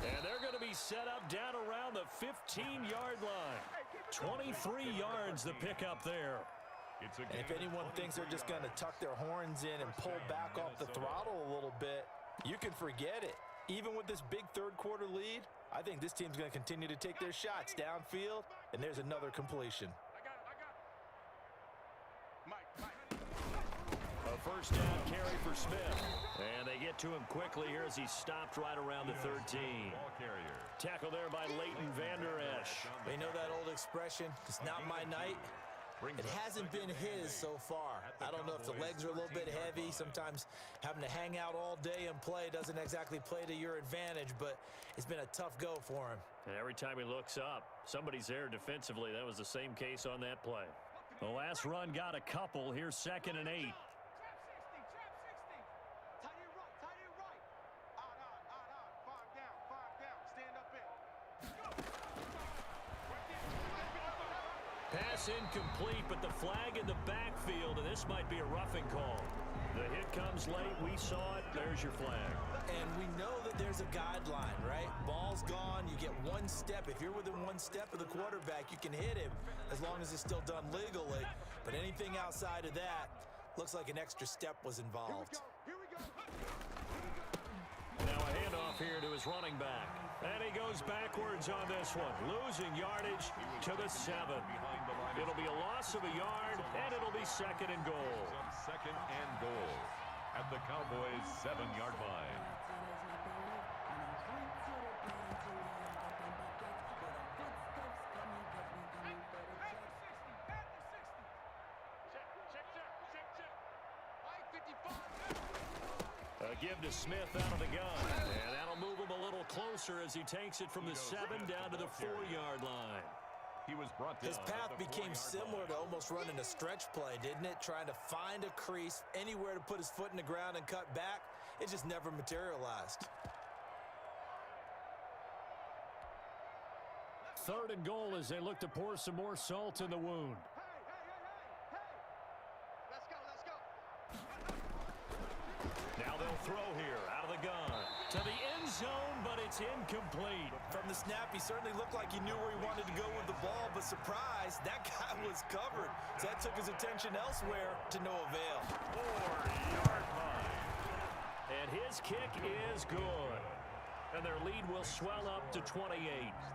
And they're going to be set up down around the 15-yard line. 23 yards the pickup there. And if anyone thinks they're just going to tuck their horns in and pull back off the throttle a little bit, you can forget it. Even with this big 3rd quarter lead, I think this team's going to continue to take their shots downfield, and there's another completion. A 1st down carry for Smith. And they get to him quickly here as he stopped right around the 13. Tackle there by Leighton Vander Esch. They know that old expression, it's not my night. It hasn't been his so far. I don't know if the legs are a little bit heavy. Sometimes having to hang out all day and play doesn't exactly play to your advantage, but it's been a tough go for him. And every time he looks up, somebody's there defensively. That was the same case on that play. The last run got a couple. Here's 2nd and 8. Pass incomplete, but the flag in the backfield, and this might be a roughing call. The hit comes late. We saw it. There's your flag. And we know that there's a guideline, right? Ball's gone. You get one step. If you're within one step of the quarterback, you can hit him as long as it's still done legally. But anything outside of that looks like an extra step was involved. Here we go. Now a handoff here to his running back. And he goes backwards on this one, losing yardage to the 7. It'll be a loss of a yard, and it'll be 2nd and goal. Second and goal at the Cowboys' 7-yard line. A give to Smith out of the gun, and that'll move him a little closer as he takes it from the 7 down to the 4-yard line. He was brought down. His path became similar to almost running a stretch play, didn't it? Trying to find a crease, anywhere to put his foot in the ground and cut back. It just never materialized. 3rd and goal as they look to pour some more salt in the wound. Hey. Let's go. Now they'll throw here out of the gun to the end zone, but it's incomplete. From the snap, he certainly looked like he knew where he wanted to go with the ball, but surprise, that guy was covered. So that took his attention elsewhere to no avail. 4-yard line. And his kick is good. And their lead will swell up to 28.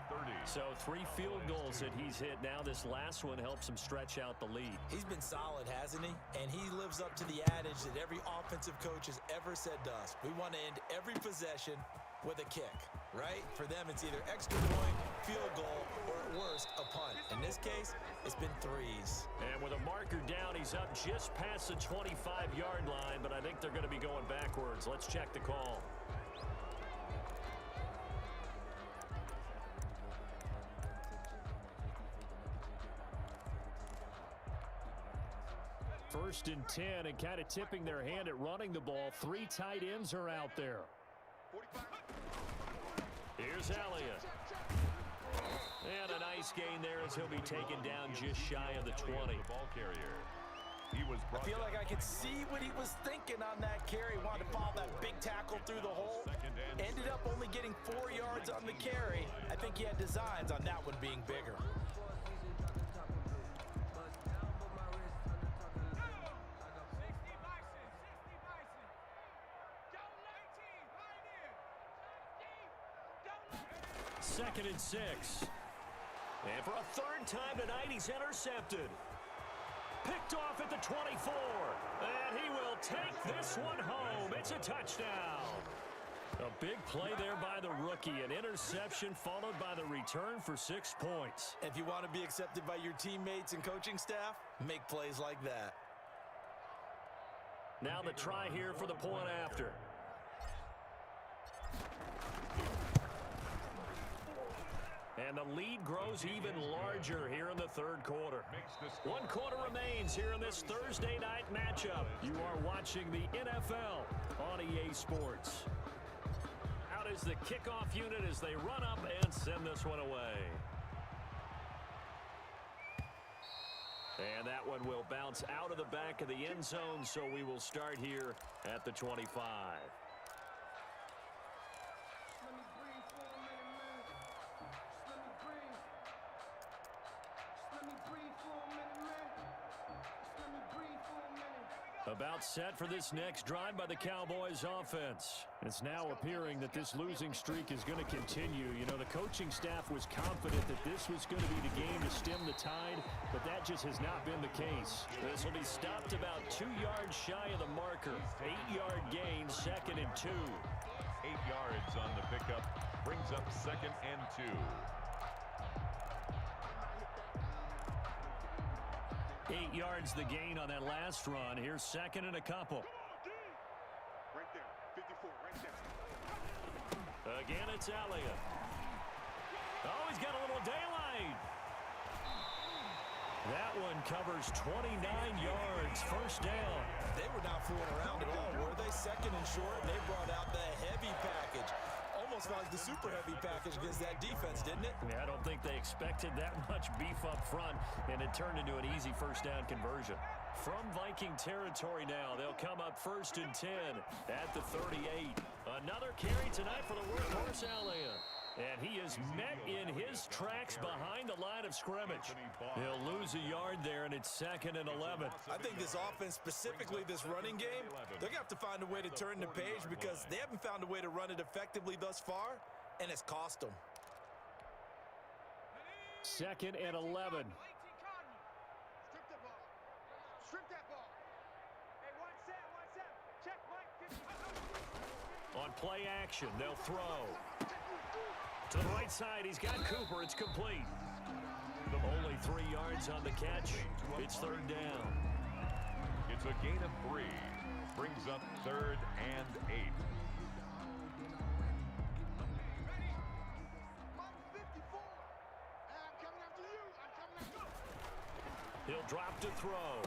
30. So 3 field goals that he's hit. Now this last one helps him stretch out the lead. He's been solid, hasn't he? And he lives up to the adage that every offensive coach has ever said to us. We want to end every possession with a kick, right? For them, it's either extra point, field goal, or at worst, a punt. In this case, it's been 3s. And with a marker down, he's up just past the 25-yard line, but I think they're going to be going backwards. Let's check the call. First and 10, and kind of tipping their hand at running the ball. 3 tight ends are out there. Here's Elliott. And a nice gain there as he'll be taken down just shy of the 20. The ball carrier. He was I feel like I could see what he was thinking on that carry. Wanted to follow that big tackle through the hole. Ended up only getting 4 yards on the carry. I think he had designs on that one being bigger. Second and 6. And for a 3rd time tonight, he's intercepted. Picked off at the 24. And he will take this one home. It's a touchdown. A big play there by the rookie. An interception followed by the return for 6 points. If you want to be accepted by your teammates and coaching staff, make plays like that. Now the try here for the point after. And the lead grows even larger here in the 3rd quarter. 1 quarter remains here in this Thursday night matchup. You are watching the NFL on EA Sports. Out is the kickoff unit as they run up and send this one away. And that one will bounce out of the back of the end zone, so we will start here at the 25. About set for this next drive by the Cowboys offense. It's now appearing that this losing streak is going to continue. You know, the coaching staff was confident that this was going to be the game to stem the tide, but that just has not been the case. This will be stopped about 2 yards shy of the marker. 8-yard gain, 2nd and 2. 8 yards on the pickup. Brings up 2nd and 2. 8 yards the gain on that last run. Here's 2nd and a couple. Right there. 54, right there. Again, it's Elliott. Oh, he's got a little daylight. That one covers 29 yards. First down. They were not fooling around at all, were they? 2nd and short, and they brought out the heavy package. Almost like the super heavy package against that defense, didn't it? Yeah, I don't think they expected that much beef up front, and it turned into an easy first down conversion. From Viking territory now, they'll come up 1st and 10 at the 38. Another carry tonight for the workhorse Elliott. And he is met in his tracks behind the line of scrimmage. He'll lose a yard there, and it's 2nd and 11. I think this offense, specifically this running game, they're going to have to find a way to turn the page because they haven't found a way to run it effectively thus far, and it's cost them. 2nd and 11. Strip that ball. Strip that ball. Hey, one set. Check, Mike. On play action, they'll throw. To the right side, he's got Cooper. It's complete. Only 3 yards on the catch. It's 3rd down. It's a gain of 3. Brings up 3rd and 8. Minus 54. I'm coming after you. He'll drop to throw.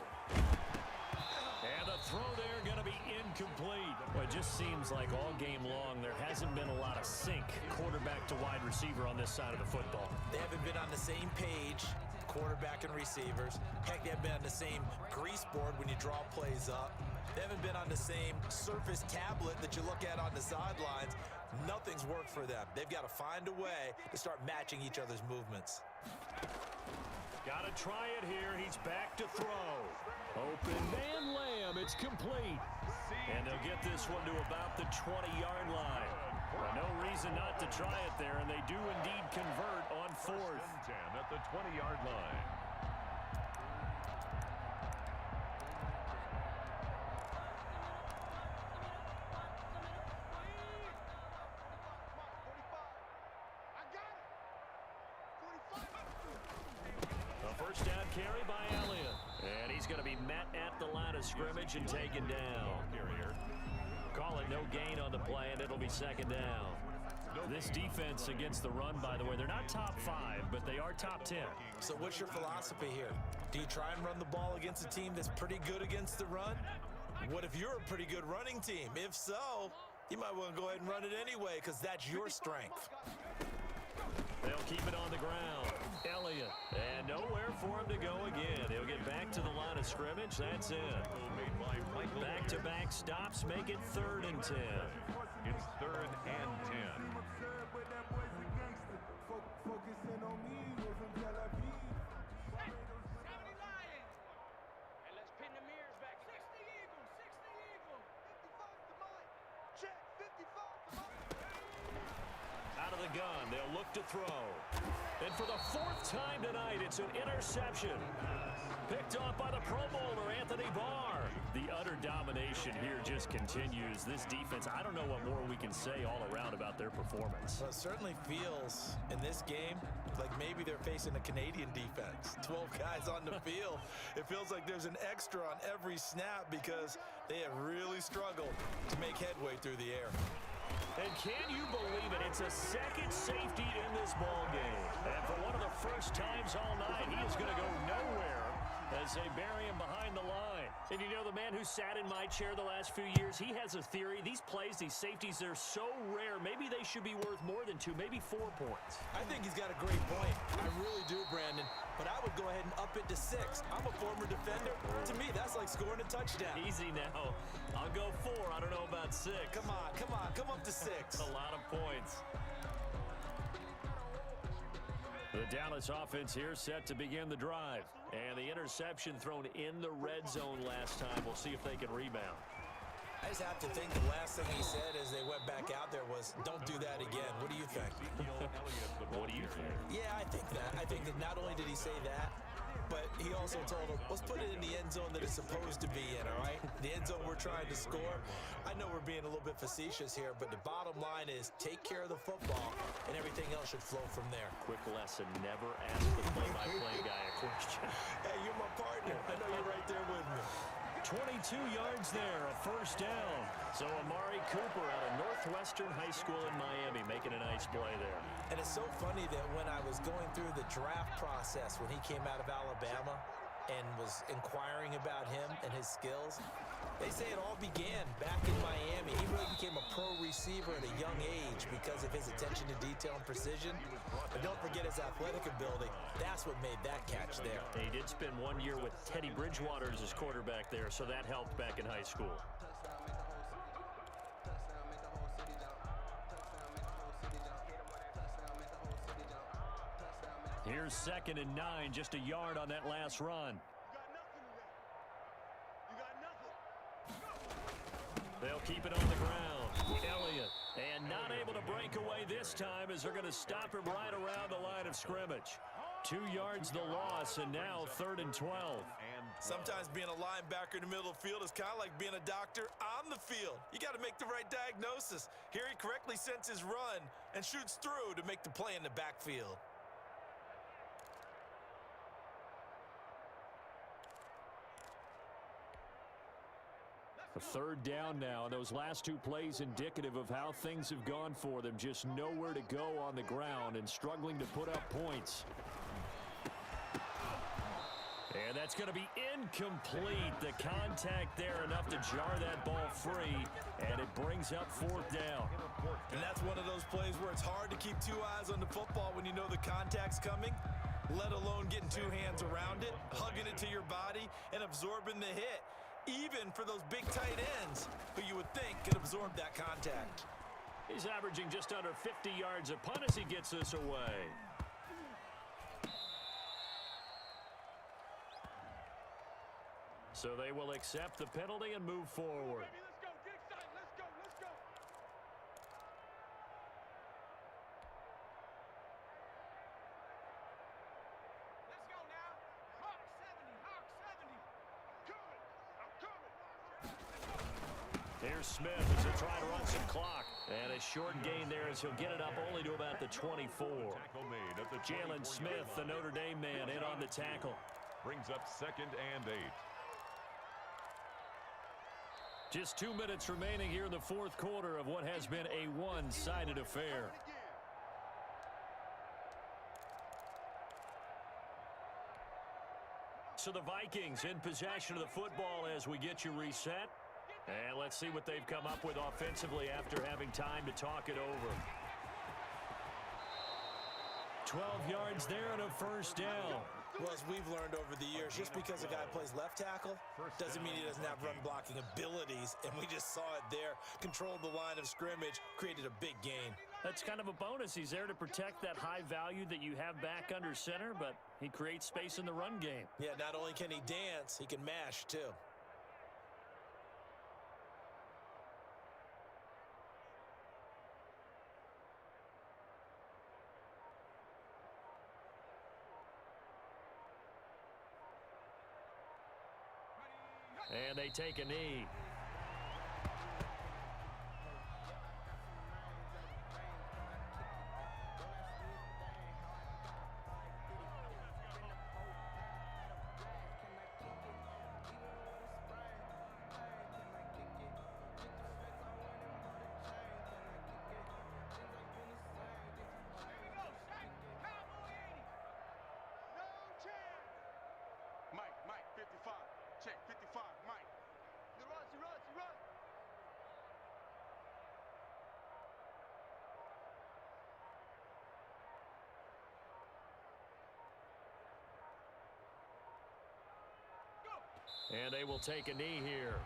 And the throw there going to be incomplete. Well, it just seems like all game long there hasn't been a lot of sync quarterback to wide receiver on this side of the football. They haven't been on the same page, quarterback and receivers. Heck, they haven't been on the same grease board when you draw plays up. They haven't been on the same surface tablet that you look at on the sidelines. Nothing's worked for them. They've got to find a way to start matching each other's movements. Got to try it here. He's back to throw. Open man Lamb. It's complete. And they'll get this one to about the 20-yard line. Well, no reason not to try it there, and they do indeed convert on 4th. 10 at the 20-yard line. A first down carry by Elliott. And he's going to be met at the line of scrimmage and taken down. Call it no gain on the play, and it'll be 2nd down. This defense against the run, by the way, they're not top 5, but they are top 10. So what's your philosophy here? Do you try and run the ball against a team that's pretty good against the run? What if you're a pretty good running team? If so, you might want to go ahead and run it anyway because that's your strength. They'll keep it on the ground. Elliott. And nowhere for him to go again. He'll get back to the line of scrimmage. That's it. Back-to-back stops make it 3rd and 10. It's 3rd and 10. Out of the gun, they'll look to throw. And for the 4th time tonight, it's an interception. Picked off by the Pro Bowler, Anthony Barr. The utter domination here just continues. This defense, I don't know what more we can say all around about their performance. Well, it certainly feels in this game like maybe they're facing a Canadian defense. 12 guys on the field. It feels like there's an extra on every snap because they have really struggled to make headway through the air. And can you believe it? It's a second safety in this ball game. And for one of the first times all night, he is going to go nowhere as they bury him behind the line. And you know, the man who sat in my chair the last few years, he has a theory. These plays, these safeties, they're so rare. Maybe they should be worth more than 2, maybe 4 points. I think he's got a great point. I really do, Brandon. But I would go ahead and up it to 6. I'm a former defender. To me, that's like scoring a touchdown. Easy now. I'll go 4. I don't know about 6. Come on. Come up to 6. A lot of points. The Dallas offense here set to begin the drive. And the interception thrown in the red zone last time. We'll see if they can rebound. I just have to think the last thing he said as they went back out there was, don't do that again. What do you think? What do you think? Yeah, I think that. I think that not only did he say that, but he also told them, let's put it in the end zone that it's supposed to be in, all right? The end zone we're trying to score. I know we're being a little bit facetious here, but the bottom line is take care of the football, and everything else should flow from there. Quick lesson, never ask the play-by-play guy a question. Hey, you're my partner. I know you're right there with me. 22 yards there, a first down. So Amari Cooper out of Northwestern High School in Miami making a nice play there. And it's so funny that when I was going through the draft process when he came out of Alabama and was inquiring about him and his skills, They say it all began back in Miami. He really became a pro receiver at a young age because of his attention to detail and precision. But don't forget his athletic ability. That's what made that catch there. He did spend 1 year with Teddy Bridgewater as his quarterback there, so that helped back in high school. Here's 2nd and 9, just a yard on that last run. They'll keep it on the ground. Elliott, and not able to break away this time as they're going to stop him right around the line of scrimmage. 2 yards the loss, and now 3rd and 12. Sometimes being a linebacker in the middle of the field is kind of like being a doctor on the field. You got to make the right diagnosis. Here he correctly sends his run and shoots through to make the play in the backfield. A 3rd down now. Those last 2 plays indicative of how things have gone for them. Just nowhere to go on the ground and struggling to put up points. And that's going to be incomplete. The contact there enough to jar that ball free, and it brings up 4th down. And that's one of those plays where it's hard to keep 2 eyes on the football when you know the contact's coming, let alone getting 2 hands around it, hugging it to your body, and absorbing the hit. Even for those big tight ends who you would think could absorb that contact. He's averaging just under 50 yards a punt as he gets this away. So they will accept the penalty and move forward. Let's go. Get excited. Let's go. Let's go. Let's go now. Hawk 70. Hawk 70. I'm coming. Here's Smith as he'll try to run some clock. And a short gain there as he'll get it up only to about the 24. Jalen Smith, the Notre Dame man, in on the tackle. Brings up 2nd and 8. Just 2 minutes remaining here in the 4th quarter of what has been a one-sided affair. So the Vikings in possession of the football as we get you reset. And let's see what they've come up with offensively after having time to talk it over. 12 yards there and a 1st down. Well, as we've learned over the years, just because a guy plays left tackle doesn't mean he doesn't have run blocking abilities, and we just saw it there. Controlled the line of scrimmage, created a big gain. That's kind of a bonus. He's there to protect that high value that you have back under center, but he creates space in the run game. Yeah, not only can he dance, he can mash too. And they take a knee. Mike, 55. Check, 55, Mike. He runs. And they will take a knee here.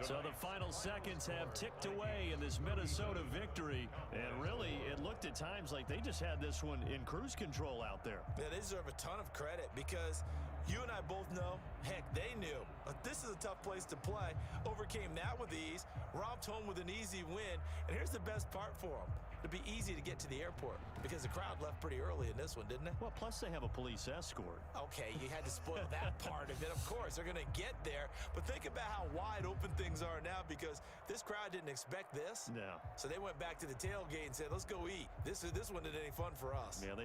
So the final seconds have ticked away in this Minnesota victory. And really, it looked at times like they just had this one in cruise control out there. Yeah, they deserve a ton of credit because you and I both know, heck, they knew. This is a tough place to play. Overcame that with ease, romped home with an easy win. And here's the best part for them. It'd be easy to get to the airport because the crowd left pretty early in this one, didn't it? Well, plus they have a police escort. Okay, you had to spoil that part of it. Of course, they're going to get there. But think about how wide open things are now because this crowd didn't expect this. No. So they went back to the tailgate and said, let's go eat. This one isn't any fun for us. Yeah, they